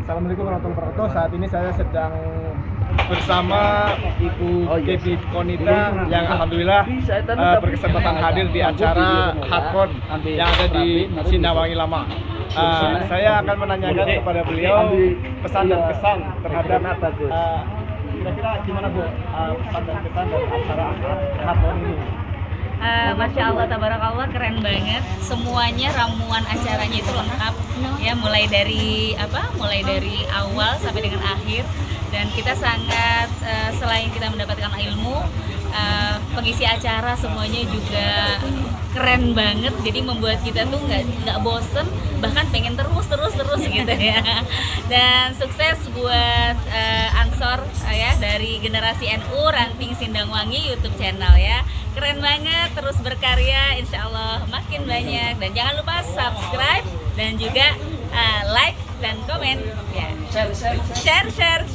Assalamualaikum warahmatullahi wabarakatuh. Saat ini saya sedang bersama Ibu Kevi Konita yang alhamdulillah berkesempatan hadir di acara Hakon yang ada di Sindawangi Lama. Saya akan menanyakan kepada beliau pesan dan kesan terhadap kira-kira gimana Bu pesan dan kesan dari acara Hakon ini. Masya Allah, tabarakallah, keren banget. Semuanya ramuan acaranya itu lengkap, ya mulai dari awal sampai dengan akhir. Dan kita sangat selain kita mendapatkan ilmu, pengisi acara semuanya juga keren banget. Jadi membuat kita tuh nggak bosen, bahkan pengen terus gitu ya. Dan sukses buat Ansor ya dari Generasi NU Ranting Sindangwangi YouTube channel ya. Keren banget, terus berkarya, insya Allah makin banyak. Dan jangan lupa subscribe dan juga like dan komen ya. Share.